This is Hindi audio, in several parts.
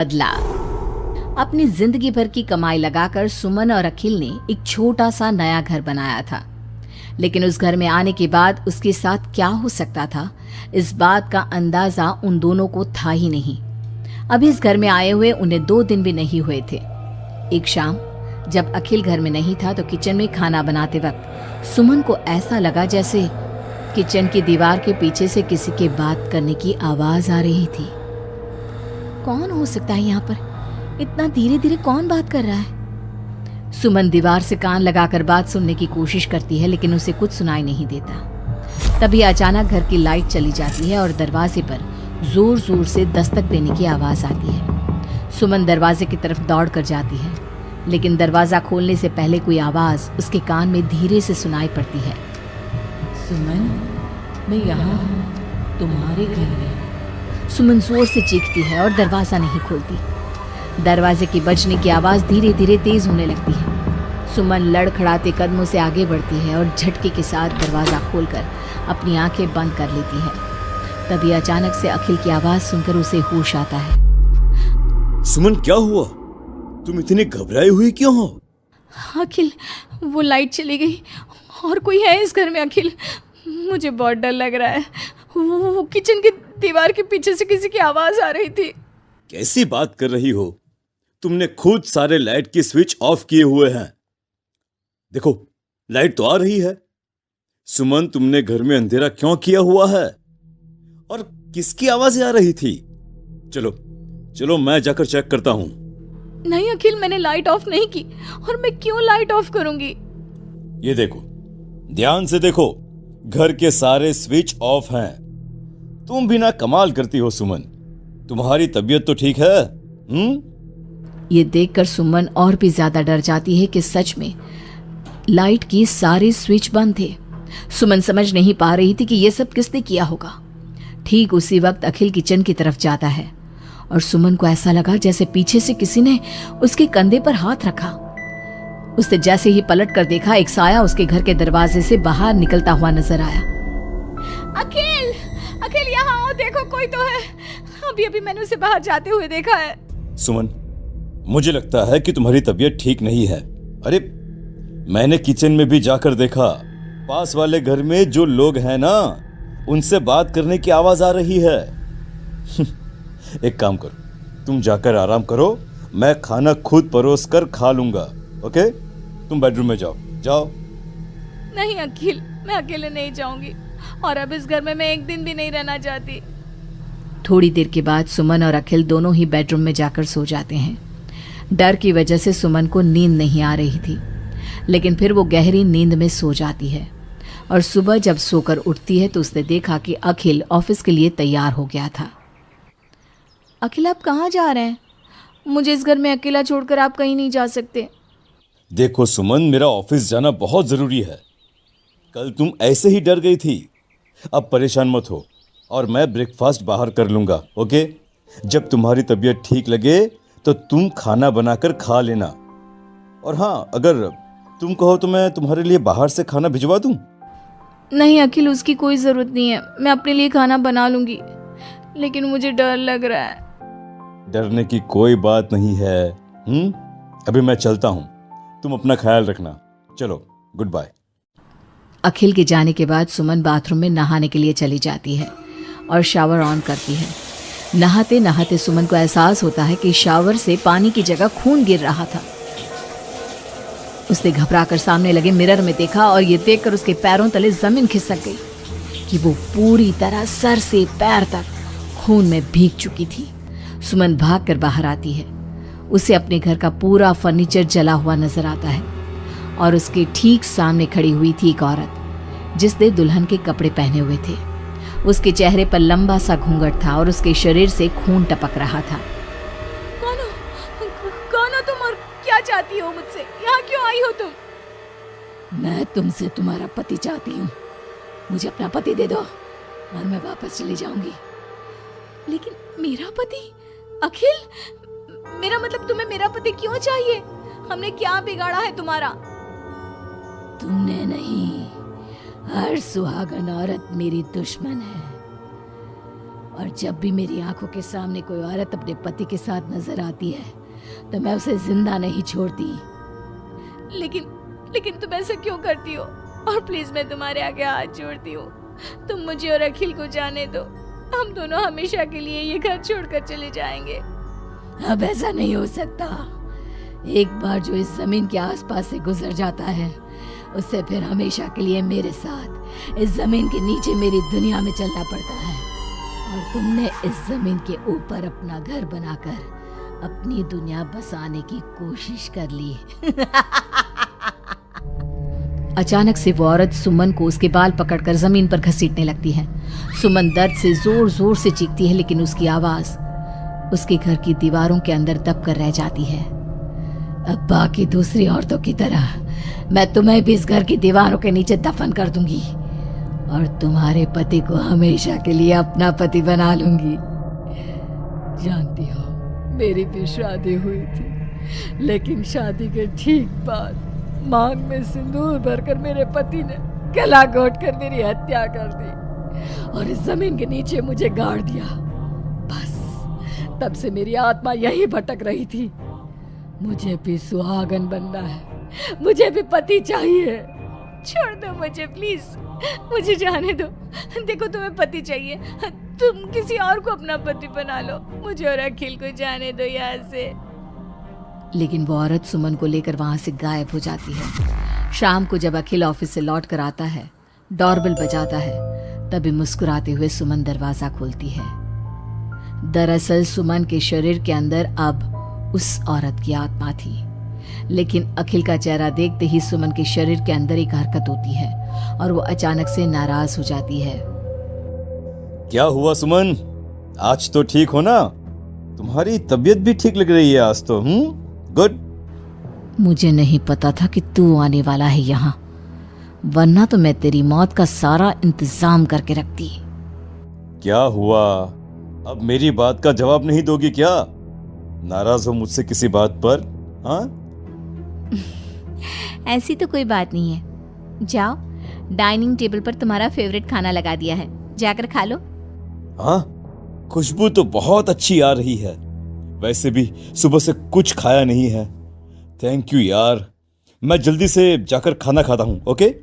बदला। अपनी जिंदगी भर की कमाई लगाकर सुमन और अखिल ने एक छोटा सा नया घर बनाया था, लेकिन उस घर में आने के बाद उसके साथ क्या हो सकता था, इस बात का अंदाजा उन दोनों को था ही नहीं। अभी इस घर में आए हुए उन्हें 2 दिन भी नहीं हुए थे। एक शाम जब अखिल घर में नहीं था तो किचन में खाना बनाते वक्त सुमन को ऐसा लगा जैसे किचन की दीवार के पीछे से किसी के बात करने की आवाज आ रही थी। कौन हो सकता है यहाँ पर? इतना धीरे धीरे कौन बात कर रहा है? सुमन दीवार से कान लगाकर बात सुनने की कोशिश करती है, लेकिन उसे कुछ सुनाई नहीं देता। तभी अचानक घर की लाइट चली जाती है और दरवाजे पर जोर जोर से दस्तक देने की आवाज आती है। सुमन दरवाजे की तरफ दौड़ कर जाती है, लेकिन दरवाजा खोलने से पहले कोई आवाज उसके कान में धीरे से सुनाई पड़ती है। सुमन, मैं यहाँ हूँ, तुम्हारे घर में। सुमन जोर से चीखती है और दरवाजा नहीं खोलती। दरवाजे की बजने की आवाज धीरे धीरे तेज होने लगती है। सुमन लड़खड़ाते कदमों से आगे बढ़ती है और झटके के साथ दरवाजा खोलकर अपनी आंखें बंद कर लेती है। तभी अचानक से अखिल की आवाज सुनकर उसे होश आता है। सुमन, क्या हुआ? तुम इतनी घबराई हुई क्यों हो? अखिल, वो लाइट चली गई और कोई है इस घर में। अखिल, मुझे बहुत डर लग रहा है। वो किचन की दीवार के पीछे से किसी की आवाज आ रही थी। कैसी बात कर रही हो? तुमने खुद सारे लाइट की स्विच ऑफ किए हुए हैं। देखो, लाइट तो आ रही है। सुमन, तुमने घर में अंधेरा क्यों किया हुआ है? और किसकी आवाजें आ रही थी? चलो चलो, मैं जाकर चेक करता हूं। नहीं अखिल, मैंने लाइट ऑफ नहीं की। और मैं क्यों लाइट ऑफ करूंगी? ये देखो, ध्यान से देखो, घर के सारे स्विच ऑफ हैं। तुम भी ना कमाल करती हो सुमन। तुम्हारी तबीयत तो ठीक है? ये देखकर सुमन और भी ज्यादा डर जाती है कि सच में लाइट की सारे स्विच बंद थे। सुमन समझ नहीं पा रही थी कि ये सब किसने किया होगा। ठीक उसी वक्त अखिल किचन की तरफ जाता है और सुमन को ऐसा लगा जैसे पीछे से किसी ने उसके कंधे पर हाथ रखा। उसने जैसे ही पलट कर देखा, एक साया उसके घर के दरवाजे से बाहर निकलता हुआ नजर आया। अखिल, अखिल यहाँ आओ, देखो कोई तो है। अभी अभी मैंने उसे बाहर जाते हुए देखा है। सुमन, मुझे लगता है कि तुम्हारी तबीयत ठीक नहीं है। अरे, मैंने किचन में भी जाकर देखा। पास वाले घर में जो लोग हैं ना, उनसे बात करने की आवाज आ रही है। एक काम करो, तुम जाकर आराम करो, मैं खाना खुद परोस कर खा लूंगा। ओके? तुम बेडरूम में जाओ। जाओ। नहीं अखिल, मैं अकेले नहीं जाऊंगी और अब इस घर में मैं एक दिन भी नहीं रहना चाहती। थोड़ी देर के बाद सुमन और अखिल दोनों ही बेडरूम में जाकर सो जाते हैं। डर की वजह से सुमन को नींद नहीं आ रही थी, लेकिन फिर वो गहरी नींद में सो जाती है और सुबह जब सोकर उठती है तो उसने देखा कि अखिल ऑफिस के लिए तैयार हो गया था। अखिल, आप कहाँ जा रहे हैं? मुझे इस घर में अकेला छोड़कर आप कहीं नहीं जा सकते। देखो सुमन, मेरा ऑफिस जाना बहुत जरूरी है। कल तुम ऐसे ही डर गई थी। अब परेशान मत हो और मैं ब्रेकफास्ट बाहर कर लूंगा। ओके? जब तुम्हारी तबीयत ठीक लगे तो तुम खाना बनाकर खा लेना। और हाँ, अगर तुम कहो तो मैं तुम्हारे लिए बाहर से खाना भिजवा दूं। नहीं अखिल, उसकी कोई ज़रूरत नहीं है। मैं अपने लिए खाना बना लूंगी, लेकिन मुझे डर लग रहा है। डरने की कोई बात नहीं है। अभी मैं चलता हूँ, तुम अपना ख्याल रखना। चलो, गुड बाय। अखिल के जाने के बाद सुमन बाथरूम में नहाने के लिए चली जाती है और शावर ऑन करती है। नहाते नहाते सुमन को एहसास होता है कि शावर से पानी की जगह खून गिर रहा था। उसने घबराकर सामने लगे मिरर में देखा और ये देखकर उसके पैरों तले जमीन खिसक गई कि वो पूरी तरह सर से पैर तक खून में भीग चुकी थी। सुमन भागकर बाहर आती है। उसे अपने घर का पूरा फर्नीचर जला हुआ नजर आता है और उसके ठीक सामने खड़ी हुई थी एक औरत जिसने दुल्हन के कपड़े पहने हुए थे। उसके चेहरे पर लंबा सा घूंघट था और उसके शरीर से खून टपक रहा था। कौन हो तुम और क्या चाहती हो मुझसे? यहाँ क्यों आई हो तुम? मैं तुमसे तुम्हारा पति चाहती हूँ। मुझे अपना पति दे दो और मैं वापस चली जाऊंगी। लेकिन मेरा पति? अखिल, मेरा मतलब तुम्हें मेरा पति क्यों चाहिए? हमने क्या बिगाड़ा है तुम्हारा? तुमने नहीं, हर सुहागन औरत मेरी दुश्मन है। और जब भी मेरी आंखों के सामने कोई औरत अपने पति के साथ नजर आती है तो मैं उसे जिंदा नहीं छोड़ती। लेकिन तुम ऐसा क्यों करती हो? और प्लीज मैं तुम्हारे आगे हाथ जोड़ती हूँ, तुम मुझे और अखिल को जाने दो। हम दोनों हमेशा के लिए ये घर छोड़कर चले जाएंगे। अब ऐसा नहीं हो सकता। एक बार जो इस जमीन के आसपास से गुजर जाता है उससे फिर हमेशा के लिए मेरे साथ इस जमीन के नीचे मेरी दुनिया में चलना पड़ता है। और तुमने इस जमीन के ऊपर अपना घर बनाकर अपनी दुनिया बसाने की कोशिश कर ली। अचानक से वो औरत सुमन को उसके बाल पकड़कर जमीन पर घसीटने लगती है। सुमन दर्द से जोर जोर से चीखती है, लेकिन उसकी आवाज उसके घर की दीवारों के अंदर दब कर रह जाती है। अब बाकी दूसरी औरतों की तरह मैं तुम्हें भी इस घर की दीवारों के नीचे दफन कर दूंगी और तुम्हारे पति को हमेशा के लिए अपना पति बना लूंगी। जानती हो, मेरी भी शादी हुई थी, लेकिन शादी के ठीक बाद मांग में सिंदूर भरकर मेरे पति ने गला घोट कर मेरी हत्या कर दी और इस जमीन के नीचे मुझे गाड़ दिया। बस तब से मेरी आत्मा यही भटक रही थी। मुझे भी सुहागन बनना है, मुझे भी पति चाहिए। छोड़ दो मुझे प्लीज, मुझे जाने दो। देखो तुम्हें पति चाहिए, तुम किसी और को अपना पति बना लो। मुझे और अखिल को जाने दो यहाँ से। लेकिन वो औरत सुमन को लेकर वहां से गायब हो जाती है। शाम को जब अखिल ऑफिस से लौट कर आता है, डोरबेल बजाता है, तभी मुस्कुराते हुए सुमन दरवाजा खोलती है। दरअसल सुमन के शरीर के अंदर अब उस औरत की आत्मा थी, लेकिन अखिल का चेहरा देखते ही सुमन के शरीर के अंदर एक हरकत होती है और वो अचानक से नाराज हो जाती है। क्या हुआ सुमन? आज तो ठीक हो ना? तुम्हारी तबीयत भी ठीक लग रही है आज तो। गुड। मुझे नहीं पता था कि तू आने वाला है यहाँ, वरना तो मैं तेरी मौत का सारा इंतजाम करके रखती। क्या हुआ? अब मेरी बात का जवाब नहीं दोगी क्या? नाराज हो मुझसे किसी बात पर? हाँ? ऐसी तो कोई बात नहीं है। जाओ, डाइनिंग टेबल पर तुम्हारा फेवरेट खाना लगा दिया है, जाकर खा लो। हाँ, खुशबू तो बहुत अच्छी आ रही है। वैसे भी सुबह से कुछ खाया नहीं है। थैंक यू यार, मैं जल्दी से जाकर खाना खाता हूँ। ओके?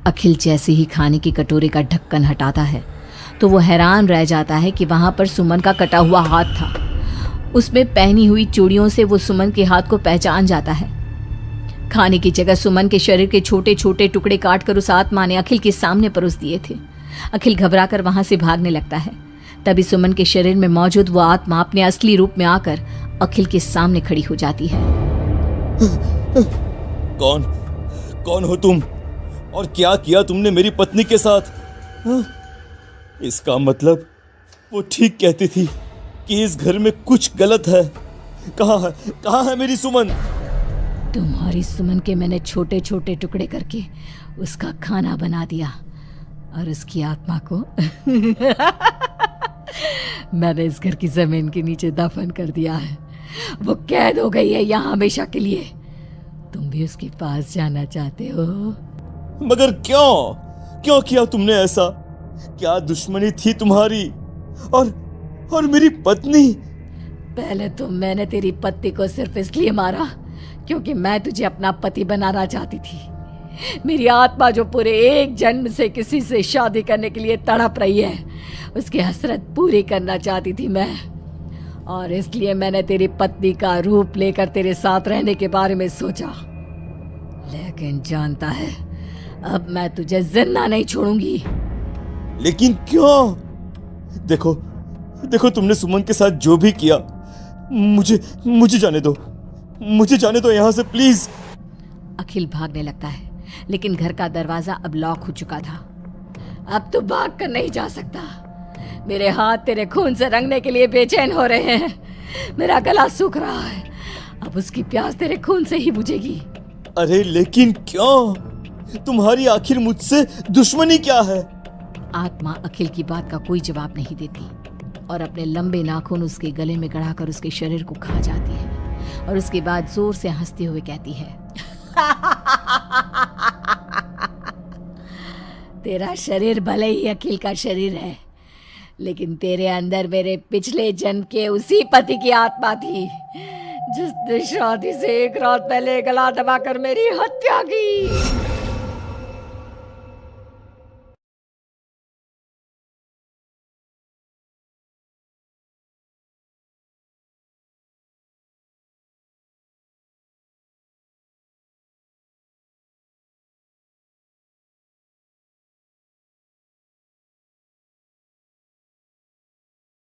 अखिल जैसे ही खाने की कटोरे का ढक्कन हटाता है तो वो हैरान रह जाता है कि वहां पर सुमन का कटा हुआ हाथ था। उसमें पहनी हुई चूड़ियों से वो सुमन के हाथ को पहचान जाता है। खाने की जगह सुमन के शरीर के छोटे छोटे टुकड़े काटकर उस आत्मा ने अखिल के सामने परोस दिए थे। अखिल घबराकर वहां से भागने लगता है। तभी सुमन के शरीर में मौजूद वो आत्मा अपने असली रूप में आकर अखिल के सामने खड़ी हो जाती है। कौन हो तुम? और क्या किया तुमने मेरी पत्नी के साथ? इसका मतलब वो ठीक कहती थी कि इस घर में कुछ गलत है। कहाँ है मेरी सुमन? तुम्हारी सुमन के मैंने छोटे छोटे टुकड़े करके उसका खाना बना दिया और उसकी आत्मा को मैंने इस घर की जमीन के नीचे दफन कर दिया है। वो कैद हो गई है यहाँ हमेशा के लिए। तुम भी उसके पास जाना चाहते हो? मगर क्यों किया तुमने ऐसा? क्या दुश्मनी थी तुम्हारी और मेरी पत्नी? पहले तो मैंने तेरी पत्नी को सिर्फ इसलिए मारा क्योंकि मैं तुझे अपना पति बनाना चाहती थी। मेरी आत्मा जो पूरे एक जन्म से किसी से शादी करने के लिए तड़प रही है, उसकी हसरत पूरी करना चाहती थी मैं। और इसलिए मैंने तेरी पत्नी का रूप लेकर तेरे साथ रहने के बारे में सोचा। लेकिन जानता है, अब मैं तुझे जिंदा नहीं छोड़ूंगी। लेकिन क्यों? देखो तुमने सुमन के साथ जो भी किया, मुझे जाने दो यहाँ से प्लीज। अखिल भागने लगता है, लेकिन घर का दरवाजा अब लॉक हो चुका था। अब तो भाग कर नहीं जा सकता। मेरे हाथ तेरे खून से रंगने के लिए बेचैन हो रहे हैं। मेरा गला सूख रहा है, अब उसकी प्यास तेरे खून से ही बुझेगी। अरे लेकिन क्यों? तुम्हारी आखिर मुझसे दुश्मनी क्या है? आत्मा अखिल की बात का कोई जवाब नहीं देती और अपने लंबे नाखून उसके गले में गड़ाकर उसके शरीर को खा जाती है और उसके बाद जोर से हंसते हुए कहती है, तेरा शरीर भले ही अखिल का शरीर है, लेकिन तेरे अंदर मेरे पिछले जन्म के उसी पति की आत्मा थी जिसने शादी से एक रात पहले गला दबाकर मेरी हत्या की।